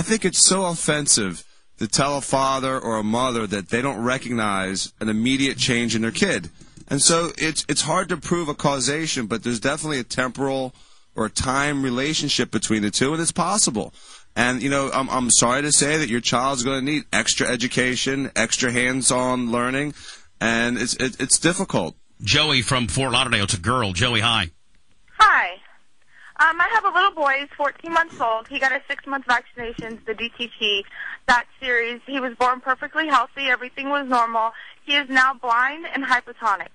I think it's so offensive to tell a father or a mother that they don't recognize an immediate change in their kid. And so it's hard to prove a causation, but there's definitely a temporal or a time relationship between the two, and it's possible. And, you know, I'm sorry to say that your child's going to need extra education, extra hands-on learning, and it's difficult. Joey from Fort Lauderdale. It's a girl. Joey, hi. Hi. I have a little boy. He's 14 months old. He got his 6-month vaccinations, the DTP, that series. He was born perfectly healthy. Everything was normal. He is now blind and hypotonic.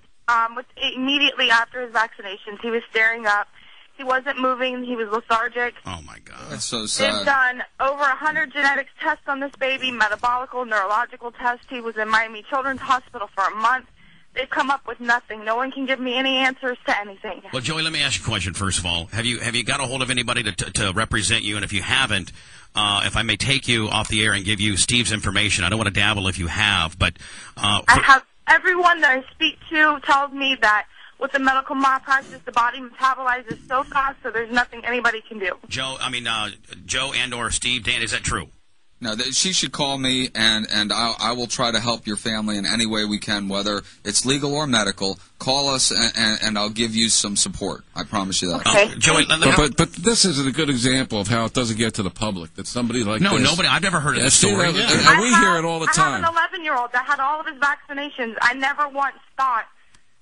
Immediately after his vaccinations, he was staring up. He wasn't moving. He was lethargic. Oh, my God. That's so sad. They've done over 100 genetics tests on this baby, metabolical, neurological tests. He was in Miami Children's Hospital for a month. They've come up with nothing. No one can give me any answers to anything. Well, Joey, let me ask you a question, first of all. Have you got a hold of anybody to represent you? And if you haven't, if I may take you off the air and give you Steve's information. I don't want to dabble if you have, but... I have everyone that I speak to tells me that with the medical malpractice, the body metabolizes so fast, so there's nothing anybody can do. Joe and or Steve, Dan, is that true? No, she should call me, and I will try to help your family in any way we can, whether it's legal or medical. Call us, and I'll give you some support. I promise you that. Okay. Joey, but this isn't a good example of how it doesn't get to the public, that somebody like this... No, nobody. I've never heard of this story. And we hear it all the time. I have an 11-year-old that had all of his vaccinations. I never once thought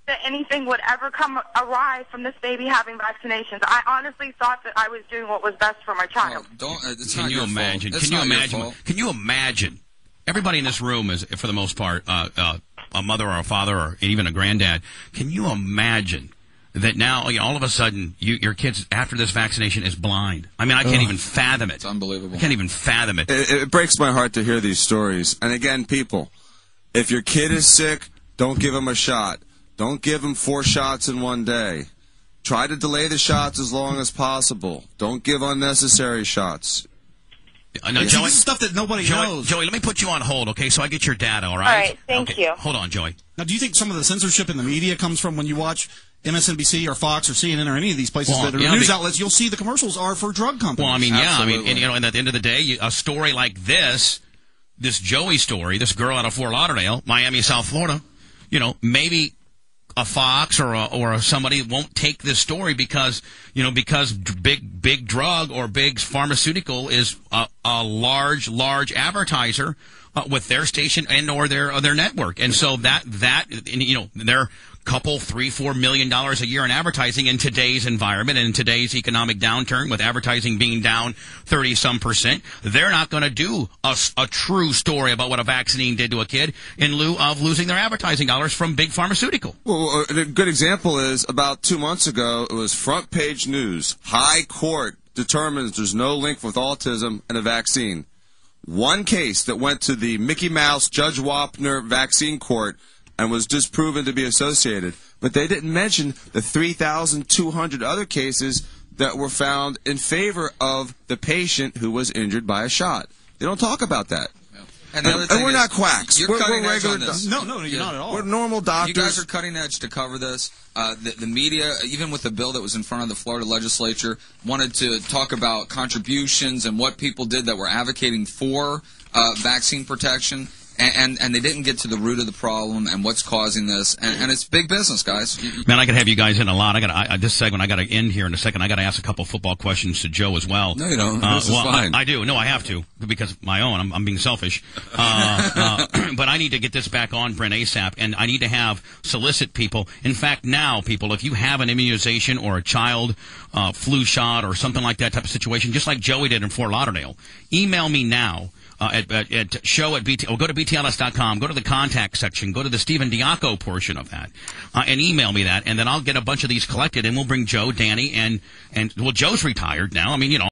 that anything would ever come awry from this baby having vaccinations. I honestly thought that I was doing what was best for my child. Can you imagine? Can you imagine? Everybody in this room is, for the most part, a mother or a father or even a granddad. Can you imagine that now, all of a sudden, your kid's after this vaccination is blind? I mean, I can't even fathom it. It's unbelievable. I can't even fathom it. It breaks my heart to hear these stories. And again, people, if your kid is sick, don't give him a shot. Don't give them 4 shots in one day. Try to delay the shots as long as possible. Don't give unnecessary shots. No, Joey, this is stuff that nobody knows. Joey, let me put you on hold, okay, so I get your data, all right? All right, thank you. Hold on, Joey. Now, do you think some of the censorship in the media comes from when you watch MSNBC or Fox or CNN or any of these places that are news outlets? You'll see the commercials are for drug companies. Well, I mean, yeah. Absolutely. I mean, and at the end of the day, a story like this Joey story, this girl out of Fort Lauderdale, Miami, South Florida, maybe a Fox or somebody won't take this story because big drug or big pharmaceutical is a large advertiser with their station and or their network, and so they're couple $3-4 million a year in advertising in today's environment and in today's economic downturn, with advertising being down 30-some%. They're not going to do a true story about what a vaccine did to a kid in lieu of losing their advertising dollars from big pharmaceutical. Well, a good example is about 2 months ago, it was front page news. High court determines there's no link with autism and a vaccine. One case that went to the Mickey Mouse Judge Wapner vaccine court and was disproven to be associated. But they didn't mention the 3,200 other cases that were found in favor of the patient who was injured by a shot. They don't talk about that. And, we're not quacks. We're regular. No, you're not at all. We're normal doctors. You guys are cutting edge to cover this. The media, even with the bill that was in front of the Florida legislature, wanted to talk about contributions and what people did that were advocating for vaccine protection. And they didn't get to the root of the problem and what's causing this, and it's big business, guys. Man, I could have you guys in a lot. This segment, I got to end here in a second. I got to ask a couple football questions to Joe as well. No, you don't. This is fine. I do. No, I have to because my own. I'm being selfish. But I need to get this back on, Brent, ASAP, and I need to solicit people. In fact, now, people, if you have an immunization or a child flu shot or something like that type of situation, just like Joey did in Fort Lauderdale, email me now. At show at BT, or go to BTLS.com, go to the contact section, go to the Dr Diacos portion of that, and email me that, and then I'll get a bunch of these collected, and we'll bring Joe, Danny, and well, Joe's retired now. I mean,